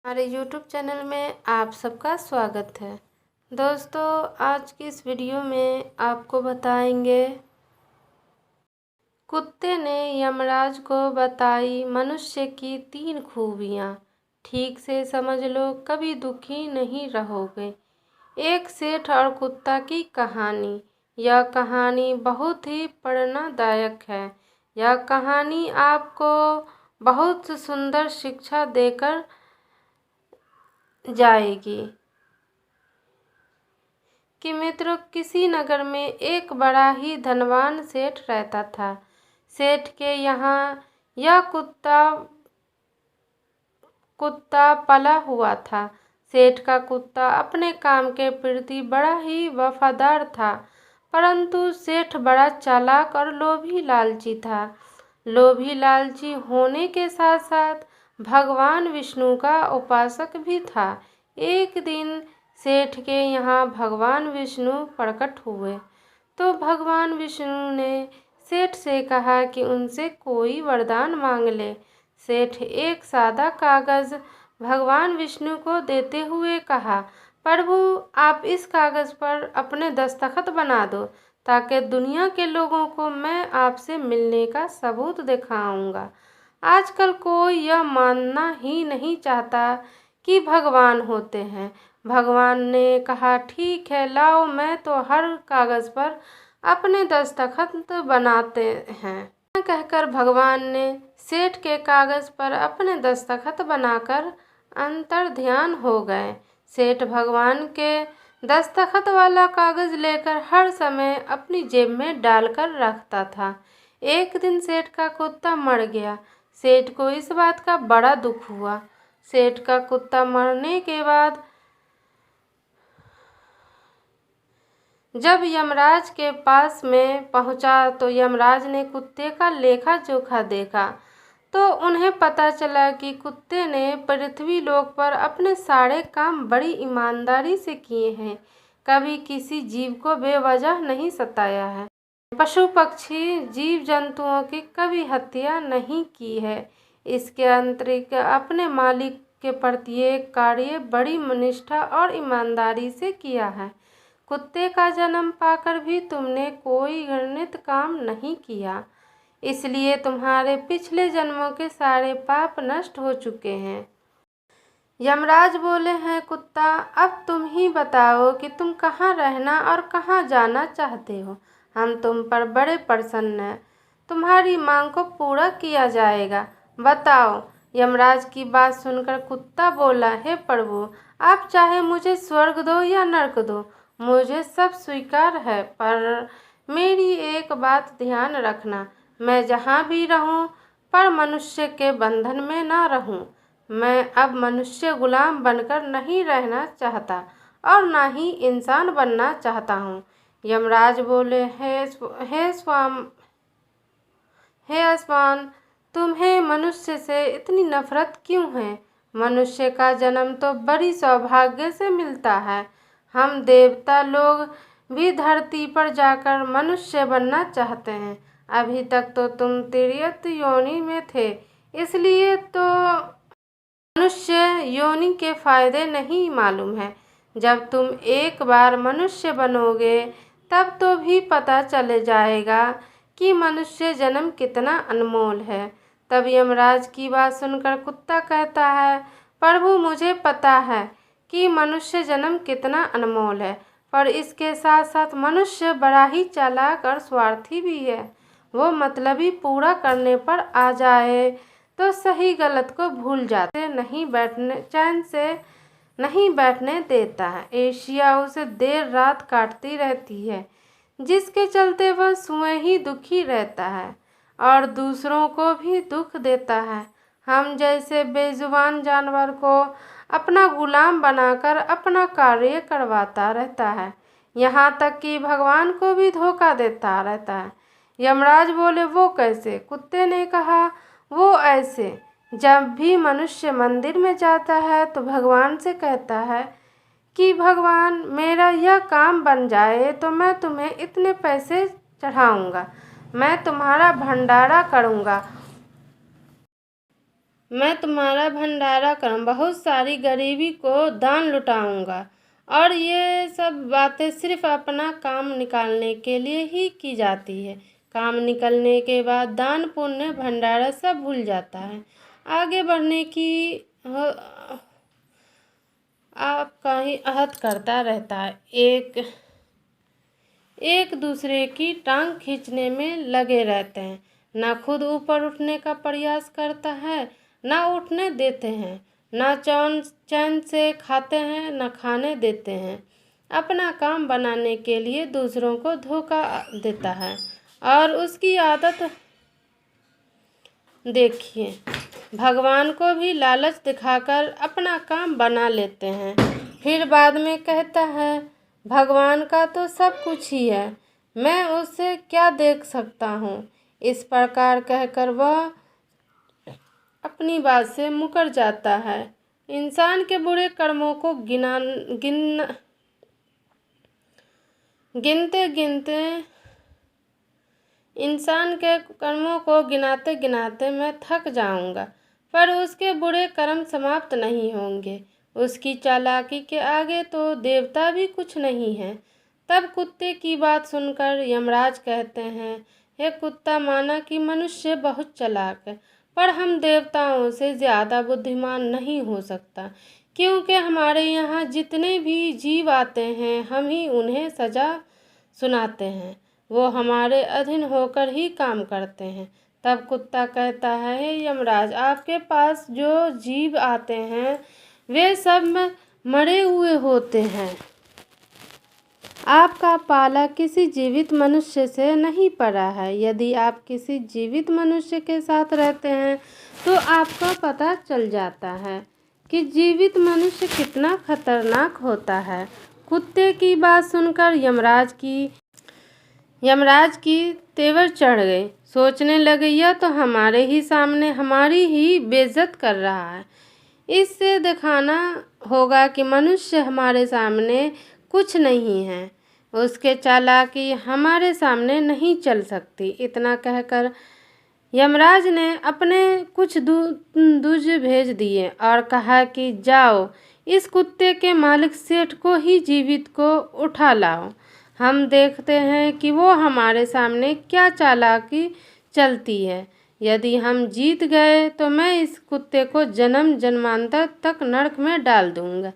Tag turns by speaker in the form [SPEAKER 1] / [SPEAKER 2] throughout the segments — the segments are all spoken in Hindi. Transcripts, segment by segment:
[SPEAKER 1] हमारे YouTube चैनल में आप सबका स्वागत है। दोस्तों, आज की इस वीडियो में आपको बताएंगे कुत्ते ने यमराज को बताई मनुष्य की 3 खूबियाँ। ठीक से समझ लो, कभी दुखी नहीं रहोगे। एक सेठ और कुत्ता की कहानी। यह कहानी बहुत ही प्रेरणादायक है। यह कहानी आपको बहुत सुंदर शिक्षा देकर जाएगी कि मित्रों, किसी नगर में एक बड़ा ही धनवान सेठ रहता था। सेठ के यहाँ यह कुत्ता पला हुआ था। सेठ का कुत्ता अपने काम के प्रति बड़ा ही वफादार था, परंतु सेठ बड़ा चालाक और लोभी लालची था। लोभी लालची होने के साथ साथ भगवान विष्णु का उपासक भी था। एक दिन सेठ के यहाँ भगवान विष्णु प्रकट हुए तो भगवान विष्णु ने सेठ से कहा कि उनसे कोई वरदान मांग ले। सेठ एक सादा कागज भगवान विष्णु को देते हुए कहा, प्रभु, आप इस कागज पर अपने दस्तखत बना दो ताकि दुनिया के लोगों को मैं आपसे मिलने का सबूत दिखाऊंगा। आजकल कोई यह मानना ही नहीं चाहता कि भगवान होते हैं। भगवान ने कहा, ठीक है, लाओ, मैं तो हर कागज पर अपने दस्तखत बनाते हैं। कहकर भगवान ने सेठ के कागज पर अपने दस्तखत बनाकर अंतर ध्यान हो गए। सेठ भगवान के दस्तखत वाला कागज लेकर हर समय अपनी जेब में डालकर रखता था। एक दिन सेठ का कुत्ता मर गया। सेठ को इस बात का बड़ा दुख हुआ। सेठ का कुत्ता मरने के बाद जब यमराज के पास में पहुंचा तो यमराज ने कुत्ते का लेखा जोखा देखा तो उन्हें पता चला कि कुत्ते ने पृथ्वी लोक पर अपने सारे काम बड़ी ईमानदारी से किए हैं। कभी किसी जीव को बेवजह नहीं सताया है। पशु पक्षी जीव जंतुओं की कभी हत्या नहीं की है। इसके अतिरिक्त अपने मालिक के प्रत्येक कार्य बड़ी निष्ठा और ईमानदारी से किया है। कुत्ते का जन्म पाकर भी तुमने कोई घृणित काम नहीं किया, इसलिए तुम्हारे पिछले जन्मों के सारे पाप नष्ट हो चुके हैं। यमराज बोले हैं, कुत्ता, अब तुम ही बताओ कि तुम कहाँ रहना और कहाँ जाना चाहते हो। हम तुम पर बड़े प्रसन्न हैं। तुम्हारी मांग को पूरा किया जाएगा। बताओ। यमराज की बात सुनकर कुत्ता बोला, हे प्रभु, आप चाहे मुझे स्वर्ग दो या नर्क दो, मुझे सब स्वीकार है, पर मेरी एक बात ध्यान रखना, मैं जहाँ भी रहूं पर मनुष्य के बंधन में ना रहूं। मैं अब मनुष्य गुलाम बनकर नहीं रहना चाहता और ना ही इंसान बनना चाहता हूँ। यमराज बोले, हे स्वान, तुम्हें मनुष्य से इतनी नफरत क्यों है? मनुष्य का जन्म तो बड़ी सौभाग्य से मिलता है। हम देवता लोग भी धरती पर जाकर मनुष्य बनना चाहते हैं। अभी तक तो तुम तिर्यक योनि में थे, इसलिए तो मनुष्य योनि के फायदे नहीं मालूम है। जब तुम एक बार मनुष्य बनोगे तब तो भी पता चल जाएगा कि मनुष्य जन्म कितना अनमोल है। तब यमराज की बात सुनकर कुत्ता कहता है, प्रभु, मुझे पता है कि मनुष्य जन्म कितना अनमोल है, पर इसके साथ साथ मनुष्य बड़ा ही चालाक और स्वार्थी भी है। वो मतलबी पूरा करने पर आ जाए तो सही गलत को भूल जाते, चैन से नहीं बैठने देता है। एशिया उसे देर रात काटती रहती है, जिसके चलते वह स्वयं ही दुखी रहता है और दूसरों को भी दुख देता है। हम जैसे बेजुबान जानवर को अपना गुलाम बनाकर अपना कार्य करवाता रहता है, यहाँ तक कि भगवान को भी धोखा देता रहता है। यमराज बोले, वो कैसे? कुत्ते ने कहा, वो ऐसे, जब भी मनुष्य मंदिर में जाता है तो भगवान से कहता है कि भगवान, मेरा यह काम बन जाए तो मैं तुम्हें इतने पैसे चढ़ाऊंगा, मैं तुम्हारा भंडारा करूंगा मैं तुम्हारा भंडारा करूँ, बहुत सारी गरीबी को दान लुटाऊंगा। और ये सब बातें सिर्फ अपना काम निकालने के लिए ही की जाती है। काम निकलने के बाद दान पुण्य भंडारा सब भूल जाता है। आगे बढ़ने की आपका ही अहद करता रहता है। एक दूसरे की टांग खींचने में लगे रहते हैं। ना खुद ऊपर उठने का प्रयास करता है, ना उठने देते हैं, ना चैन से खाते हैं, ना खाने देते हैं। अपना काम बनाने के लिए दूसरों को धोखा देता है। और उसकी आदत देखिए, भगवान को भी लालच दिखाकर अपना काम बना लेते हैं। फिर बाद में कहता है, भगवान का तो सब कुछ ही है, मैं उससे क्या देख सकता हूँ। इस प्रकार कहकर वह अपनी बात से मुकर जाता है। इंसान के बुरे कर्मों को गिनाते गिनाते मैं थक जाऊंगा, पर उसके बुरे कर्म समाप्त नहीं होंगे। उसकी चालाकी के आगे तो देवता भी कुछ नहीं है। तब कुत्ते की बात सुनकर यमराज कहते हैं, हे कुत्ता, माना कि मनुष्य बहुत चालाक है, पर हम देवताओं से ज़्यादा बुद्धिमान नहीं हो सकता, क्योंकि हमारे यहाँ जितने भी जीव आते हैं हम ही उन्हें सजा सुनाते हैं। वो हमारे अधीन होकर ही काम करते हैं। तब कुत्ता कहता है, हे यमराज, आपके पास जो जीव आते हैं वे सब मरे हुए होते हैं। आपका पाला किसी जीवित मनुष्य से नहीं पड़ा है। यदि आप किसी जीवित मनुष्य के साथ रहते हैं तो आपको पता चल जाता है कि जीवित मनुष्य कितना खतरनाक होता है। कुत्ते की बात सुनकर यमराज की तेवर चढ़ गई। सोचने लगे, यह तो हमारे ही सामने हमारी ही बेइज्जत कर रहा है। इससे दिखाना होगा कि मनुष्य हमारे सामने कुछ नहीं है। उसके चालाकी हमारे सामने नहीं चल सकती। इतना कहकर यमराज ने अपने कुछ दूज भेज दिए और कहा कि जाओ, इस कुत्ते के मालिक सेठ को ही जीवित को उठा लाओ। हम देखते हैं कि वो हमारे सामने क्या चालाकी चलती है। यदि हम जीत गए तो मैं इस कुत्ते को जन्म जन्मांतर तक नरक में डाल दूंगा।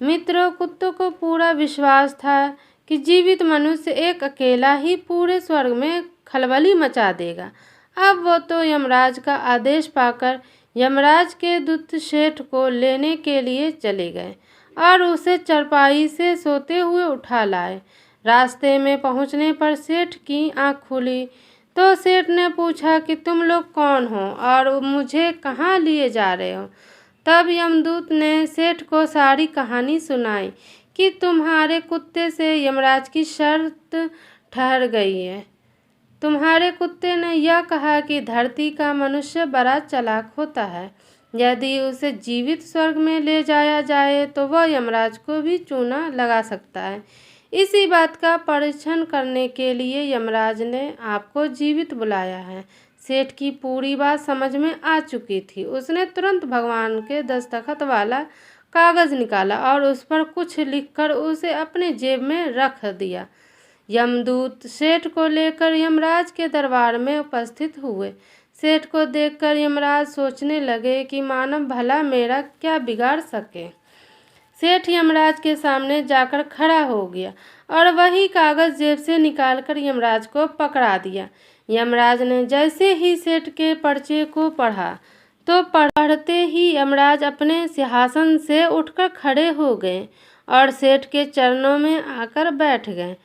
[SPEAKER 1] मित्रों, कुत्तों को पूरा विश्वास था कि जीवित मनुष्य एक अकेला ही पूरे स्वर्ग में खलबली मचा देगा। अब वो तो यमराज का आदेश पाकर यमराज के दूत सेठ को लेने के लिए चले गए और उसे चारपाई से सोते हुए उठा लाए। रास्ते में पहुंचने पर सेठ की आंख खुली तो सेठ ने पूछा कि तुम लोग कौन हो और मुझे कहाँ लिए जा रहे हो। तब यमदूत ने सेठ को सारी कहानी सुनाई कि तुम्हारे कुत्ते से यमराज की शर्त ठहर गई है। तुम्हारे कुत्ते ने यह कहा कि धरती का मनुष्य बड़ा चालाक होता है। यदि उसे जीवित स्वर्ग में ले जाया जाए तो वह यमराज को भी चूना लगा सकता है। इसी बात का परीक्षण करने के लिए यमराज ने आपको जीवित बुलाया है। सेठ की पूरी बात समझ में आ चुकी थी। उसने तुरंत भगवान के दस्तखत वाला कागज निकाला और उस पर कुछ लिखकर उसे अपने जेब में रख दिया। यमदूत सेठ को लेकर यमराज के दरबार में उपस्थित हुए। सेठ को देखकर यमराज सोचने लगे कि मानव भला मेरा क्या बिगाड़ सके। सेठ यमराज के सामने जाकर खड़ा हो गया और वही कागज जेब से निकालकर यमराज को पकड़ा दिया। यमराज ने जैसे ही सेठ के पर्चे को पढ़ा तो पढ़ते ही यमराज अपने सिंहासन से उठकर खड़े हो गए और सेठ के चरणों में आकर बैठ गए।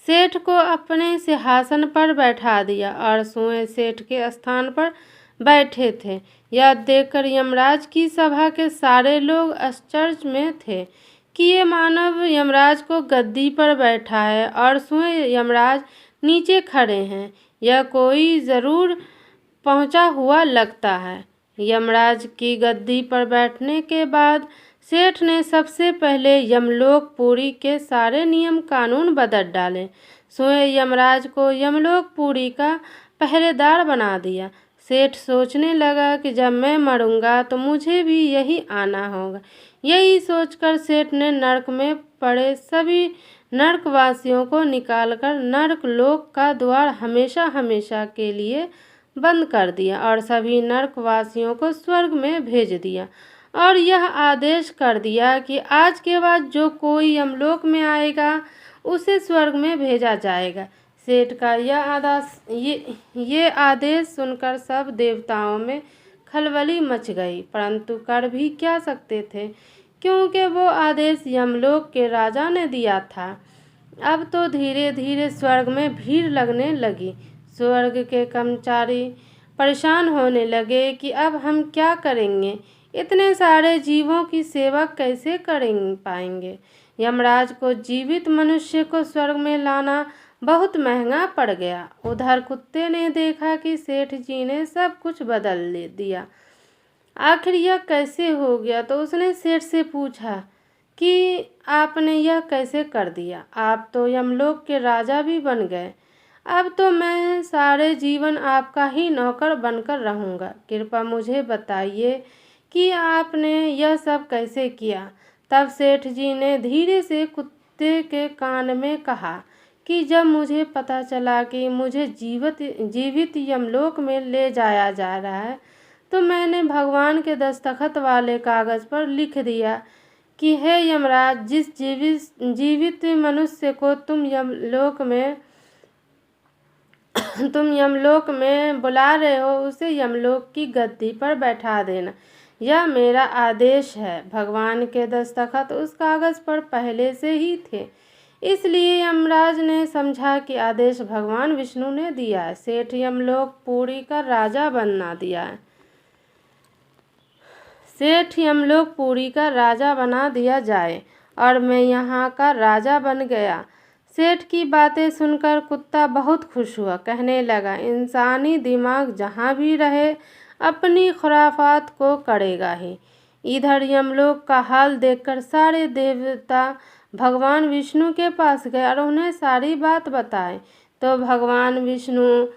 [SPEAKER 1] सेठ को अपने सिंहासन पर बैठा दिया और स्वयं सेठ के स्थान पर बैठे थे। यह देखकर यमराज की सभा के सारे लोग आश्चर्य में थे कि ये मानव यमराज को गद्दी पर बैठा है और स्वयं यमराज नीचे खड़े हैं। यह कोई ज़रूर पहुंचा हुआ लगता है। यमराज की गद्दी पर बैठने के बाद सेठ ने सबसे पहले यमलोकपुरी के सारे नियम कानून बदल डाले। स्वयं यमराज को यमलोकपुरी का पहरेदार बना दिया। सेठ सोचने लगा कि जब मैं मरूंगा तो मुझे भी यही आना होगा। यही सोचकर सेठ ने नरक में पड़े सभी नरकवासियों को निकालकर नरक लोक का द्वार हमेशा हमेशा के लिए बंद कर दिया और सभी नरकवासियों को स्वर्ग में भेज दिया और यह आदेश कर दिया कि आज के बाद जो कोई यमलोक में आएगा उसे स्वर्ग में भेजा जाएगा। सेठ का ये आदेश सुनकर सब देवताओं में खलबली मच गई, परंतु कर भी क्या सकते थे क्योंकि वो आदेश यमलोक के राजा ने दिया था। अब तो धीरे धीरे स्वर्ग में भीड़ लगने लगी। स्वर्ग के कर्मचारी परेशान होने लगे कि अब हम क्या करेंगे, इतने सारे जीवों की सेवा कैसे पाएंगे। यमराज को जीवित मनुष्य को स्वर्ग में लाना बहुत महंगा पड़ गया। उधर कुत्ते ने देखा कि सेठ जी ने सब कुछ बदल दिया। आखिर यह कैसे हो गया, तो उसने सेठ से पूछा कि आपने यह कैसे कर दिया। आप तो यमलोक के राजा भी बन गए, अब तो मैं सारे जीवन आपका ही नौकर बनकर रहूँगा। कृपया मुझे बताइए कि आपने यह सब कैसे किया। तब सेठ जी ने धीरे से कुत्ते के कान में कहा कि जब मुझे पता चला कि मुझे जीवित यमलोक में ले जाया जा रहा है तो मैंने भगवान के दस्तखत वाले कागज़ पर लिख दिया कि हे यमराज, जिस जीवित मनुष्य को तुम यमलोक में बुला रहे हो उसे यमलोक की गद्दी पर बैठा देना। यह मेरा आदेश है। भगवान के दस्तखत उस कागज़ पर पहले से ही थे, इसलिए यमराज ने समझा कि आदेश भगवान विष्णु ने दिया है। सेठ यमलोक पुरी का राजा बना दिया जाए और मैं यहाँ का राजा बन गया। सेठ की बातें सुनकर कुत्ता बहुत खुश हुआ, कहने लगा इंसानी दिमाग जहाँ भी रहे अपनी खुराफात को करेगा ही। इधर यमलोक का हाल देखकर सारे देवता भगवान विष्णु के पास गए और उन्हें सारी बात बताई तो भगवान विष्णु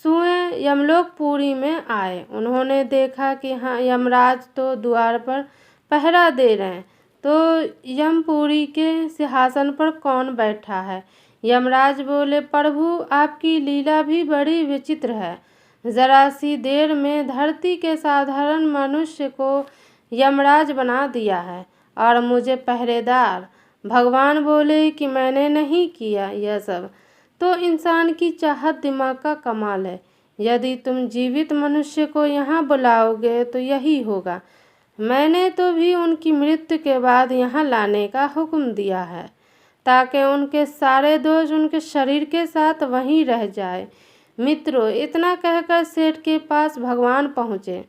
[SPEAKER 1] स्वयं यमलोक पुरी में आए। उन्होंने देखा कि हाँ, यमराज तो द्वार पर पहरा दे रहे हैं, तो यमपुरी के सिंहासन पर कौन बैठा है। यमराज बोले, प्रभु आपकी लीला भी बड़ी विचित्र है। जरा सी देर में धरती के साधारण मनुष्य को यमराज बना दिया है और मुझे पहरेदार। भगवान बोले कि मैंने नहीं किया यह सब, तो इंसान की चाहत दिमाग का कमाल है। यदि तुम जीवित मनुष्य को यहाँ बुलाओगे तो यही होगा। मैंने तो भी उनकी मृत्यु के बाद यहाँ लाने का हुक्म दिया है ताकि उनके सारे दोष उनके शरीर के साथ वहीं रह जाए। मित्रों, इतना कहकर सेठ के पास भगवान पहुँचे।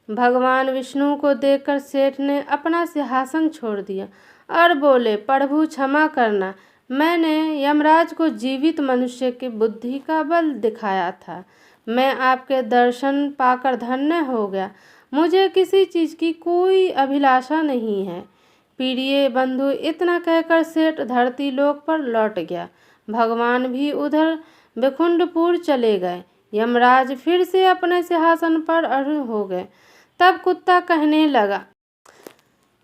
[SPEAKER 1] भगवान विष्णु को देखकर सेठ ने अपना सिंहासन छोड़ दिया और बोले, प्रभु क्षमा करना, मैंने यमराज को जीवित मनुष्य की बुद्धि का बल दिखाया था। मैं आपके दर्शन पाकर धन्य हो गया। मुझे किसी चीज़ की कोई अभिलाषा नहीं है। प्रिय बंधु, इतना कहकर सेठ धरती लोक पर लौट गया। भगवान भी उधर विकुंठपुर चले गए। यमराज फिर से अपने सिंहासन पर अरूढ़ हो गए। तब कुत्ता कहने लगा,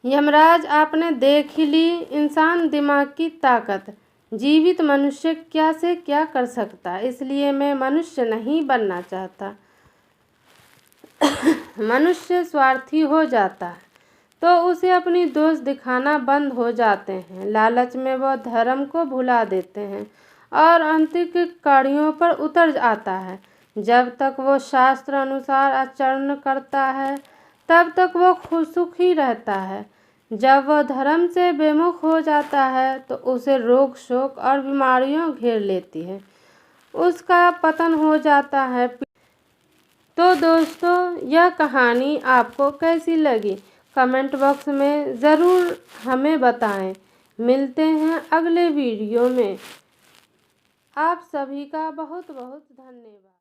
[SPEAKER 1] यमराज, आपने देख ही ली इंसान दिमाग की ताकत। जीवित मनुष्य क्या से क्या कर सकता, इसलिए मैं मनुष्य नहीं बनना चाहता। मनुष्य स्वार्थी हो जाता है तो उसे अपनी दोष दिखाना बंद हो जाते हैं। लालच में वह धर्म को भुला देते हैं और अंतिक कार्यों पर उतर आता है। जब तक वो शास्त्र अनुसार आचरण करता है तब तक वो सुखी रहता है। जब वह धर्म से बेमुख हो जाता है तो उसे रोग शोक और बीमारियां घेर लेती है, उसका पतन हो जाता है। तो दोस्तों, यह कहानी आपको कैसी लगी कमेंट बॉक्स में ज़रूर हमें बताएं। मिलते हैं अगले वीडियो में। आप सभी का बहुत बहुत धन्यवाद।